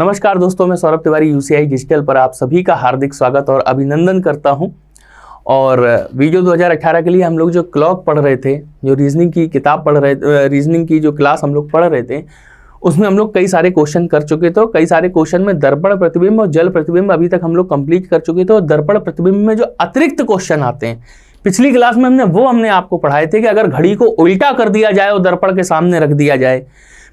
नमस्कार दोस्तों, मैं सौरभ तिवारी यूसीआई डिजिटल पर आप सभी का हार्दिक स्वागत और अभिनंदन करता हूं। और वीडियो 2018 के लिए हम लोग जो क्लॉक पढ़ रहे थे, जो रीजनिंग की किताब पढ़ रहे, रीजनिंग की जो क्लास हम लोग पढ़ रहे थे, उसमें हम लोग कई सारे क्वेश्चन कर चुके थे। कई सारे क्वेश्चन में दर्पण प्रतिबिंब और जल प्रतिबिंब अभी तक हम लोग कंप्लीट कर चुके थे। और दर्पण प्रतिबिंब में जो अतिरिक्त क्वेश्चन आते हैं, पिछली क्लास में हमने आपको पढ़ाए थे कि अगर घड़ी को उल्टा कर दिया जाए और दर्पण के सामने रख दिया जाए,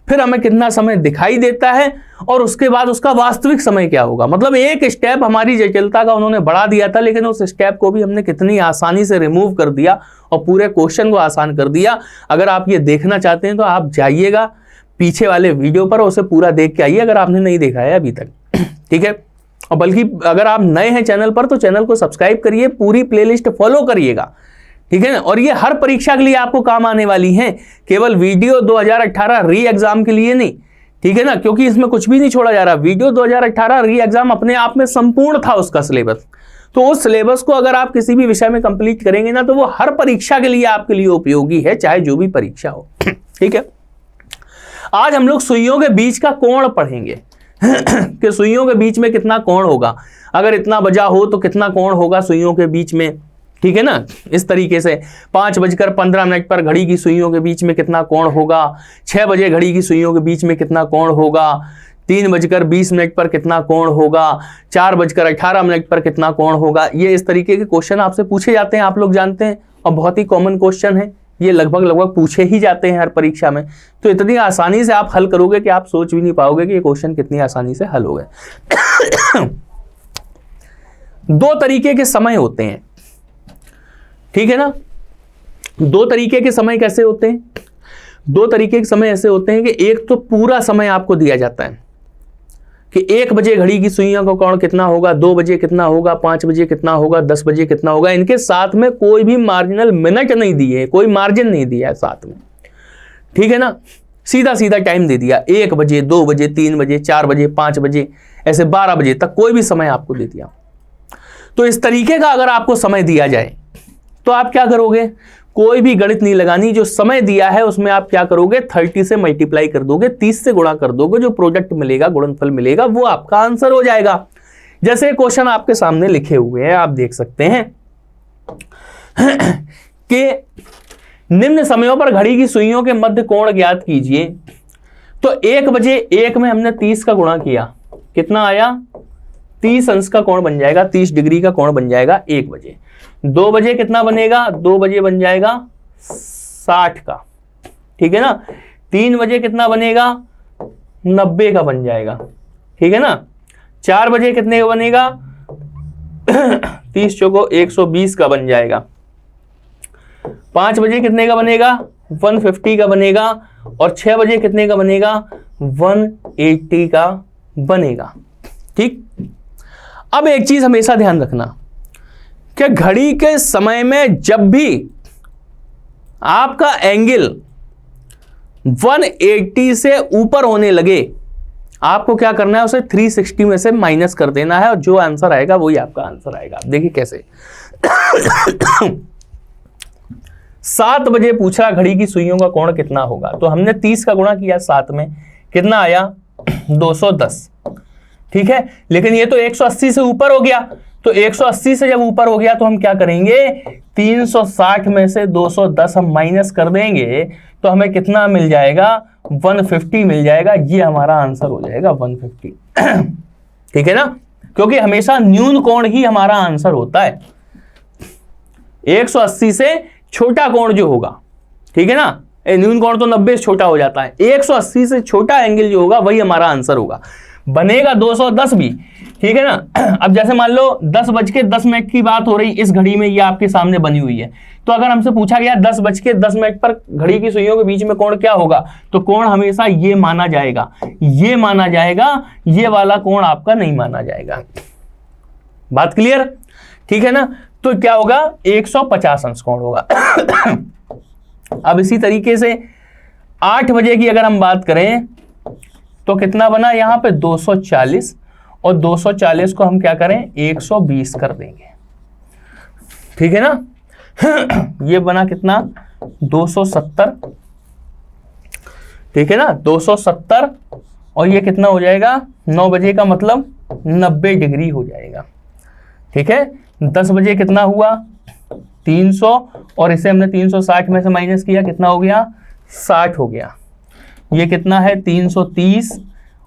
फिर हमें कितना समय दिखाई देता है और उसके बाद उसका वास्तविक समय क्या होगा। मतलब एक स्टेप हमारी जटिलता का उन्होंने बढ़ा दिया था, लेकिन उस स्टेप को भी हमने कितनी आसानी से रिमूव कर दिया और पूरे क्वेश्चन को आसान कर दिया। अगर आप ये देखना चाहते हैं तो आप जाइएगा पीछे वाले वीडियो पर, उसे पूरा देख के आइए अगर आपने नहीं देखा है अभी तक। ठीक है, और बल्कि अगर आप नए हैं चैनल पर तो चैनल को सब्सक्राइब करिए, पूरी प्लेलिस्ट फॉलो करिएगा। ठीक है ना, और ये हर परीक्षा के लिए आपको काम आने वाली हैं, केवल वीडियो 2018 री एग्जाम के लिए नहीं। ठीक है ना, क्योंकि इसमें कुछ भी नहीं छोड़ा जा रहा। वीडियो 2018 री एग्जाम अपने आप में संपूर्ण था उसका सिलेबस। तो उस सिलेबस को अगर आप किसी भी विषय में कंप्लीट करेंगे ना, तो वो हर परीक्षा के लिए आपके लिए उपयोगी है, चाहे जो भी परीक्षा हो। ठीक है, आज हम लोग सुइयों के बीच का कोण पढ़ेंगे कि सुइयों के बीच में कितना कोण होगा। अगर इतना बजा हो तो कितना कोण होगा सुइयों के बीच में। ठीक है ना, इस तरीके से 5:15 पर घड़ी की सुइयों के बीच में कितना कोण होगा, 6 बजे घड़ी की सुइयों के बीच में कितना कोण होगा, 3:20 पर कितना कोण होगा, 4:18 पर कितना कोण होगा। ये इस तरीके के क्वेश्चन आपसे पूछे जाते हैं, आप लोग जानते हैं, और बहुत ही कॉमन क्वेश्चन है। ये लगभग पूछे ही जाते हैं हर परीक्षा में। तो इतनी आसानी से आप हल करोगे कि आप सोच भी नहीं पाओगे कि ये क्वेश्चन कितनी आसानी से हल हो गए। दो तरीके के समय होते हैं, ठीक है ना। दो तरीके के समय कैसे होते हैं? दो तरीके के समय ऐसे होते हैं कि एक तो पूरा समय आपको दिया जाता है कि 1 बजे घड़ी की सुइयों का कोण कितना होगा, 2 बजे कितना होगा, 5 बजे कितना होगा, 10 बजे कितना होगा। इनके साथ में कोई भी मार्जिनल मिनट नहीं दिए, कोई मार्जिन नहीं दिया है साथ में। ठीक है ना, सीधा सीधा टाइम दे दिया, 1 बजे, 2 बजे, 3 बजे, 4 बजे, 5 बजे, ऐसे 12 बजे तक कोई भी समय आपको दे दिया। तो इस तरीके का अगर आपको समय दिया जाए तो आप क्या करोगे? कोई भी गणित नहीं लगानी, जो समय दिया है उसमें आप क्या करोगे? 30 से मल्टीप्लाई कर दोगे, 30 से गुणा कर दोगे, जो प्रोडक्ट मिलेगा, गुणनफल मिलेगा, वो आपका आंसर हो जाएगा। जैसे क्वेश्चन आपके सामने लिखे हुए हैं, आप देख सकते हैं कि निम्न समयों पर घड़ी की सुइयों के मध्य कोण ज्ञात कीजिए। तो 1 बजे 1 में हमने 30 का गुणा किया, कितना आया? 30 अंश का कोण बन जाएगा, 30 डिग्री का कोण बन जाएगा 1 बजे। 2 बजे कितना बनेगा? 2 बजे बन जाएगा 60 का। ठीक है ना। 3 बजे कितना बनेगा? 90 का बन जाएगा। ठीक है ना। 4 बजे कितने का बनेगा? 30 चौको 120 का बन जाएगा। 5 बजे कितने का बनेगा? 150 का बनेगा। और 6 बजे कितने का बनेगा? 180 का बनेगा। ठीक। अब एक चीज हमेशा ध्यान रखना कि घड़ी के समय में जब भी आपका एंगल 180 से ऊपर होने लगे, आपको क्या करना है? उसे 360 में से माइनस कर देना है और जो आंसर आएगा वही आपका आंसर आएगा। देखिए कैसे। 7 बजे पूछा घड़ी की सुइयों का कोण कितना होगा, तो हमने 30 का गुणा किया 7 में, कितना आया? 210। ठीक है, लेकिन ये तो 180 से ऊपर हो गया। तो 180 से जब ऊपर हो गया तो हम क्या करेंगे? 360 में से 210 हम माइनस कर देंगे, तो हमें कितना मिल जाएगा? 150 मिल जाएगा। ये हमारा आंसर हो जाएगा 150। ठीक है ना, क्योंकि हमेशा न्यून कोण ही हमारा आंसर होता है। 180 से छोटा कोण जो होगा, ठीक है ना, न्यून कोण तो 90 से छोटा हो जाता है, 180 से छोटा एंगल जो होगा वही हमारा आंसर होगा। बनेगा 210 भी। ठीक है ना। अब जैसे मान लो 10:10 की बात हो रही, इस घड़ी में ये आपके सामने बनी हुई है। तो अगर हमसे पूछा गया 10:10 पर घड़ी की सुइयों के बीच में कोण क्या होगा, तो कोण हमेशा ये माना जाएगा, ये माना जाएगा, ये वाला कोण आपका नहीं माना जाएगा। बात क्लियर? ठीक है ना। तो क्या होगा? 150 अंश कोण होगा। अब इसी तरीके से 8 बजे की अगर हम बात करें तो कितना बना? यहां पे 240, और 240 को हम क्या करें? 120 कर देंगे। ठीक है ना। ये बना कितना? 270। ठीक है ना, 270 और ये कितना हो जाएगा 9 बजे का मतलब 90 डिग्री हो जाएगा। ठीक है, 10 बजे कितना हुआ 300 और इसे हमने 360 में से माइनस किया, कितना हो गया 60 हो गया। ये कितना है 330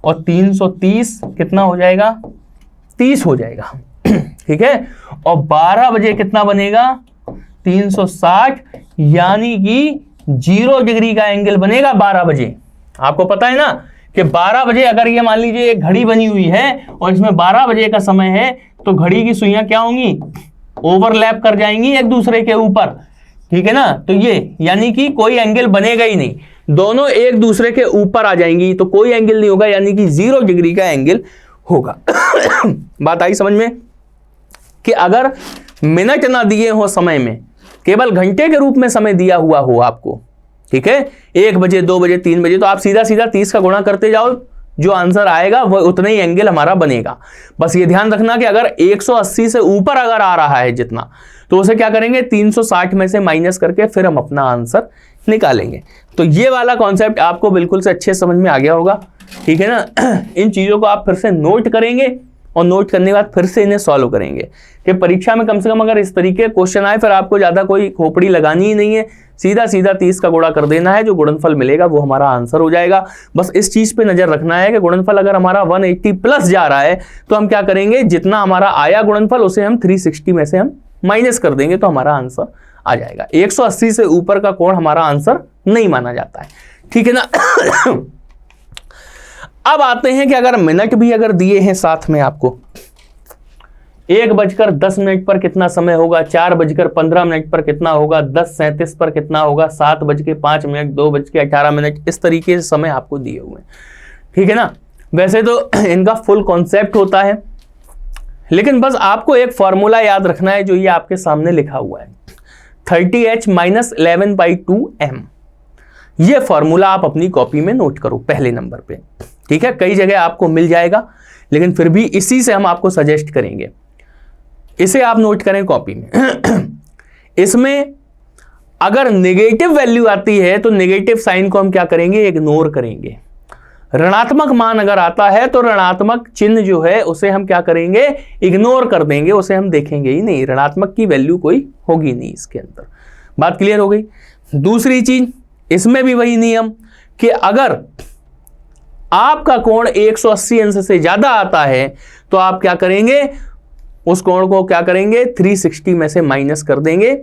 और 330 कितना हो जाएगा 30 हो जाएगा। ठीक है, और 12 बजे कितना बनेगा 360, यानी कि 0 डिग्री का एंगल बनेगा 12 बजे। आपको पता है ना कि 12 बजे अगर ये मान लीजिए एक घड़ी बनी हुई है और इसमें 12 बजे का समय है, तो घड़ी की सुइयां क्या होंगी ओवरलैप कर जाएंगी एक दूसरे के ऊपर। ठीक है ना, तो ये यानी कि कोई एंगल बनेगा ही नहीं, दोनों एक दूसरे के ऊपर आ जाएंगी, तो कोई एंगल नहीं होगा, यानी कि 0 डिग्री का एंगल होगा। बात आई समझ में कि अगर मिनट ना दिए हो समय में, केवल घंटे के रूप में समय दिया हुआ हो आपको, ठीक है 1 बजे 2 बजे 3 बजे, तो आप सीधा सीधा 30 का गुणा करते जाओ, जो आंसर आएगा वह उतना ही एंगल हमारा बनेगा। बस ये ध्यान रखना कि अगर 180 से ऊपर अगर आ रहा है जितना, तो उसे क्या करेंगे 360 में से माइनस करके फिर हम अपना आंसर निकालेंगे। तो ये वाला कॉन्सेप्ट आपको बिल्कुल से अच्छे समझ में आ गया होगा। ठीक है ना, इन चीजों को आप फिर से नोट करेंगे और नोट करने के बाद फिर से इन्हें सॉल्व करेंगे कि परीक्षा में कम से कम अगर इस तरीके क्वेश्चन आए, फिर आपको ज्यादा कोई खोपड़ी लगानी ही नहीं है, सीधा सीधा 30 का गुणा कर देना है, जो गुणनफल मिलेगा वो हमारा आंसर हो जाएगा। बस इस चीज पे नजर रखना है कि गुणनफल अगर हमारा 180 प्लस जा रहा है, तो हम क्या करेंगे जितना हमारा आया गुणनफल उसे हम 360 में से हम माइनस कर देंगे, तो हमारा आंसर आ जाएगा। 180 से ऊपर का कोण हमारा आंसर नहीं माना जाता है। ठीक है ना। अब आते हैं कि अगर मिनट भी अगर दिए हैं साथ में आपको, 1:10 पर कितना समय होगा, 4:15 पर कितना होगा, 10:37 पर कितना होगा, 7:05, 2:18, इस तरीके से समय आपको दिए हुए हैं। ठीक है ना, वैसे तो इनका फुल कॉन्सेप्ट होता है, लेकिन बस आपको एक फॉर्मूला याद रखना है जो ये आपके सामने लिखा हुआ है, 30h - 11/2m। ये फॉर्मूला आप अपनी कॉपी में नोट करो पहले नंबर पे। ठीक है, कई जगह आपको मिल जाएगा, लेकिन फिर भी इसी से हम आपको सजेस्ट करेंगे, इसे आप नोट करें कॉपी में। इसमें अगर नेगेटिव वैल्यू आती है तो नेगेटिव साइन को हम क्या करेंगे इग्नोर करेंगे। ऋणात्मक मान अगर आता है तो ऋणात्मक चिन्ह जो है उसे हम क्या करेंगे इग्नोर कर देंगे, उसे हम देखेंगे ही नहीं, ऋणात्मक की वैल्यू कोई होगी नहीं इसके अंदर। बात क्लियर हो गई। दूसरी चीज, इसमें भी वही नियम कि अगर आपका कोण 180 अंश से ज्यादा आता है तो आप क्या करेंगे उस कोण को क्या करेंगे 360 में से माइनस कर देंगे,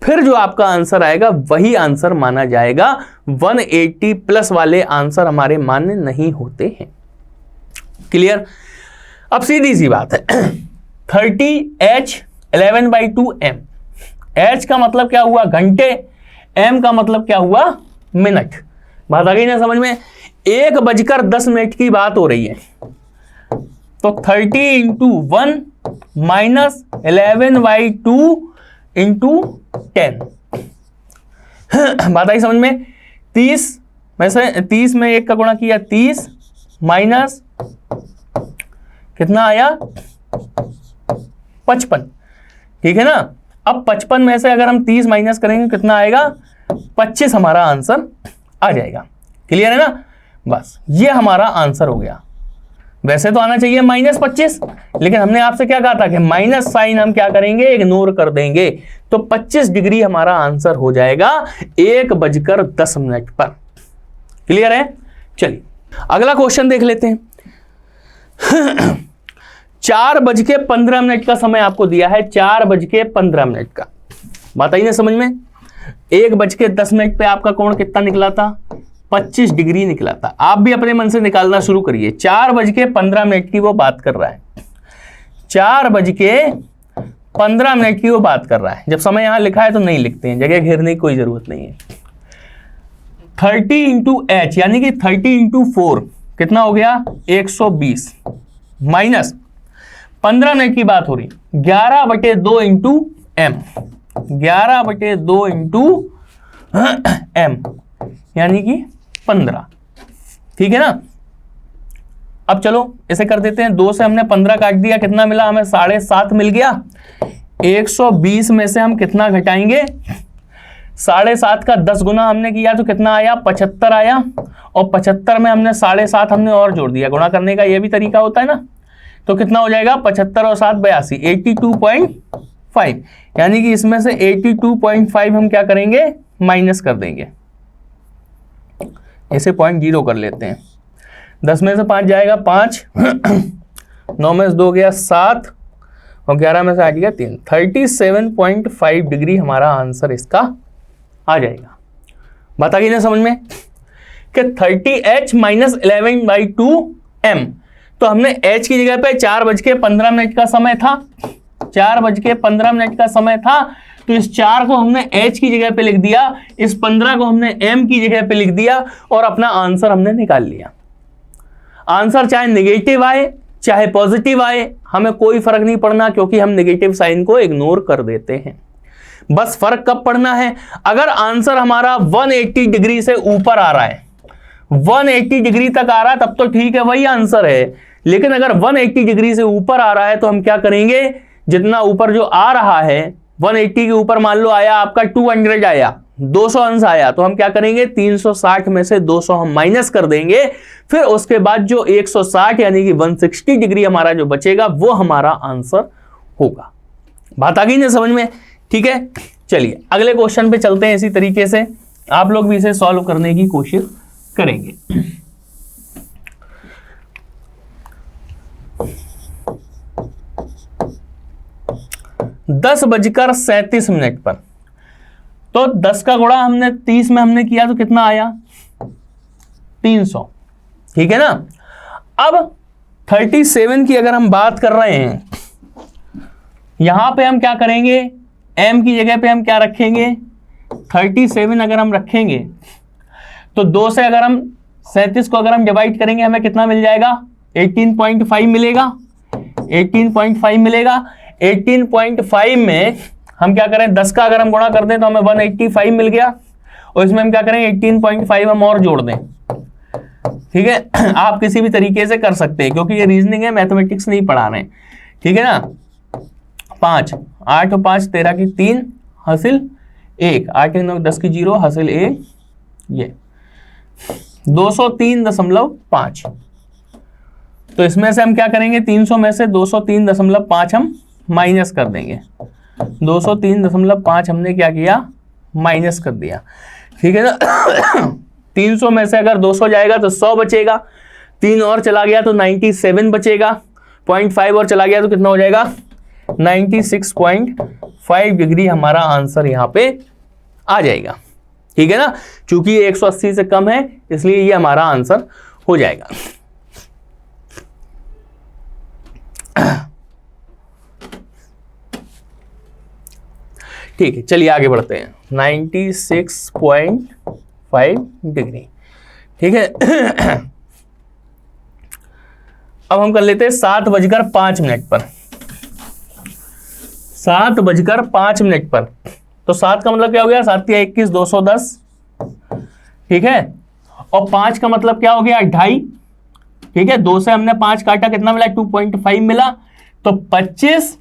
फिर जो आपका आंसर आएगा वही आंसर माना जाएगा। 180 प्लस वाले आंसर हमारे मान्य नहीं होते हैं। क्लियर। अब सीधी सी बात है, 30h 11/2m। h का मतलब क्या हुआ घंटे, m का मतलब क्या हुआ मिनट। बात आ गई ना समझ में। 1:10 की बात हो रही है, तो 30 × 1 - 11/2 × 10। बात आई समझ में। 30 में से 30 में 1 का गुणा किया 30 माइनस कितना आया 55। ठीक है ना। अब 55 में से अगर हम 30 माइनस करेंगे कितना आएगा 25 हमारा आंसर आ जाएगा। क्लियर है ना। बस ये हमारा आंसर हो गया। वैसे तो आना चाहिए -25, लेकिन हमने आपसे क्या कहा था कि माइनस साइन हम क्या करेंगे इग्नोर कर देंगे, तो 25 डिग्री हमारा आंसर हो जाएगा 1:10 पर। क्लियर है। चलिए अगला क्वेश्चन देख लेते हैं। 4:15 का समय आपको दिया है, 4:15 का। बात आई ना समझ में। 1:10 पे आपका कोण कितना निकला था 25 डिग्री निकला था। आप भी अपने मन से निकालना शुरू करिए। 4:15 की वो बात कर रहा है, 4:15 की वो बात कर रहा है। जब समय यहां लिखा है तो नहीं लिखते हैं, जगह घेरने की कोई जरूरत नहीं है। 30 × h यानी कि 30 × 4 कितना हो गया 120 माइनस 15 मिनट की बात हो रही 11/2 × m, 11/2 × m यानी कि 15। ठीक है ना। अब चलो इसे कर देते हैं, 2 से हमने 15 काट दिया, कितना मिला हमें 7.5 मिल गया। 120 में से हम कितना घटाएंगे 7.5 का 10 गुना हमने किया तो कितना आया, 75 आया, और 75 में हमने 7.5 हमने और जोड़ दिया, गुणा करने का ये भी तरीका होता है ना, तो कितना हो जाएगा 75 और 7 82, 82.5, यानी कि इसमें से 82.5 हम क्या करेंगे, माइनस कर देंगे, इसे 0.0 कर लेते हैं। 10 में से 5 जाएगा 5, 9 में से 2 गया 7, और 11 में से 8 गया 3, 37.5 डिग्री हमारा आंसर इसका आ जाएगा। बात आ गई ना समझ में कि 30h - 11/2m, तो हमने h की जगह पे 4:15 का समय था, 4:15 का समय था, तो इस 4 को हमने h की जगह पे लिख दिया, इस 15 को हमने m की जगह पे लिख दिया, और अपना आंसर हमने निकाल लिया। आंसर चाहे नेगेटिव आए चाहे पॉजिटिव आए, हमें कोई फर्क नहीं पड़ना, क्योंकि हम नेगेटिव साइन को इग्नोर कर देते हैं। बस फर्क कब पड़ना है, अगर आंसर हमारा 180 डिग्री से ऊपर आ रहा है, 180 डिग्री तक आ रहा है तब तो ठीक है, वही आंसर है। लेकिन अगर 180 डिग्री से ऊपर आ रहा है तो हम क्या करेंगे, जितना ऊपर जो आ रहा है 180 के ऊपर, मान लो आया आपका 200 आया, 200 अंश आया, तो हम क्या करेंगे 360 में से 200 हम माइनस कर देंगे, फिर उसके बाद जो 160 यानी कि 160 डिग्री हमारा जो बचेगा वो हमारा आंसर होगा। बात आ गई ना समझ में, ठीक है। चलिए अगले क्वेश्चन पे चलते हैं। इसी तरीके से आप लोग भी इसे सॉल्व करने की कोशिश करेंगे। 10:37 पर, तो 10 का गुणा हमने 30 में हमने किया तो कितना आया 300, ठीक है ना। अब 37 की अगर हम बात कर रहे हैं, यहां पे हम क्या करेंगे, m की जगह पे हम क्या रखेंगे 37 अगर हम रखेंगे तो 2 से अगर हम 37 को अगर हम डिवाइड करेंगे हमें कितना मिल जाएगा 18.5 मिलेगा, 18.5 मिलेगा। 18.5 में हम क्या करें 10 का अगर हम गुणा कर दें तो हमें 185 मिल गया, और इसमें हम क्या करेंगे 18.5 हम और जोड़ दें, ठीक है। आप किसी भी तरीके से कर सकते हैं क्योंकि ये रीजनिंग है, मैथमेटिक्स नहीं पढ़ा रहे हैं, ठीक है ना। 5 8 और 5 13 की 3 हासिल 1, 8 9 10 की 0 हासिल 1, ये 203.5। तो इसमें से हम क्या करेंगे 300 में से 203.5 हम माइनस कर देंगे, 203.5 हमने क्या किया माइनस कर दिया, ठीक है ना। 300 में से अगर 200 जाएगा तो 100 बचेगा, 3 और चला गया तो 97 बचेगा, 0.5 और चला गया तो कितना हो जाएगा 96.5 डिग्री हमारा आंसर यहां पे आ जाएगा, ठीक है ना। चूंकि ये 180 से कम है इसलिए ये हमारा आंसर हो जाएगा। ठीक है, चलिए आगे बढ़ते हैं। 96.5 डिग्री, ठीक है। अब हम कर लेते हैं 7:05 पर, 7:05 पर। तो 7 का मतलब क्या हो गया 7 या 21 210, ठीक है। और 5 का मतलब क्या हो गया 2.5, ठीक है। 2 से हमने 5 काटा कितना मिला 2.5 मिला, तो 25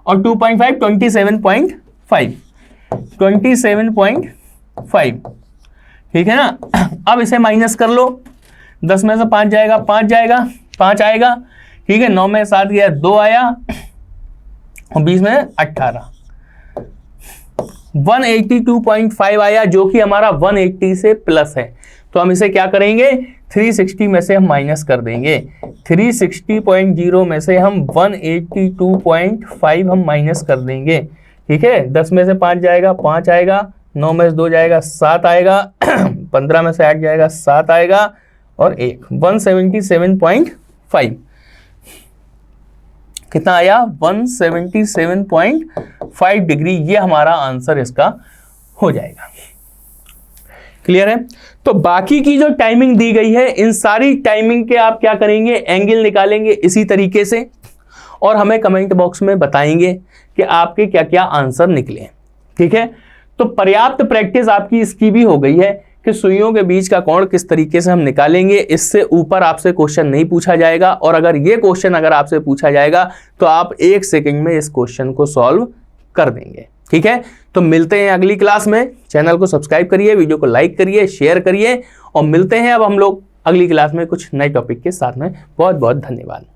और 2.5 27.5, 27.5, ठीक है ना। अब इसे माइनस कर लो, 10 में से 5 जाएगा 5 जाएगा 5 आएगा, ठीक है। 9 में 7 गया 2 आया, और 20 में 18, 182.5 आया, जो कि हमारा 180 से प्लस है। तो हम इसे क्या करेंगे 360 में से हम माइनस कर देंगे, 360.0 में से हम 182.5 हम माइनस कर देंगे, ठीक है। 10 में से 5 जाएगा 5 आएगा, 9 में से 2 जाएगा 7 आएगा, 15 में से 8 जाएगा 7 आएगा, और 1 177.5 कितना आया 177.5 डिग्री, ये हमारा आंसर इसका हो जाएगा। क्लियर है। तो बाकी की जो टाइमिंग दी गई है इन सारी टाइमिंग के आप क्या करेंगे एंगल निकालेंगे इसी तरीके से, और हमें कमेंट बॉक्स में बताएंगे कि आपके क्या क्या आंसर निकले, ठीक है। तो पर्याप्त प्रैक्टिस आपकी इसकी भी हो गई है कि सुइयों के बीच का कोण किस तरीके से हम निकालेंगे। इससे ऊपर आपसे क्वेश्चन नहीं पूछा जाएगा, और अगर ये क्वेश्चन अगर आपसे पूछा जाएगा तो आप 1 सेकंड में इस क्वेश्चन को सॉल्व कर देंगे, ठीक है, तो मिलते हैं अगली क्लास में। चैनल को सब्सक्राइब करिए, वीडियो को लाइक करिए, शेयर करिए और मिलते हैं अब हम लोग अगली क्लास में कुछ नए टॉपिक के साथ में। बहुत बहुत धन्यवाद।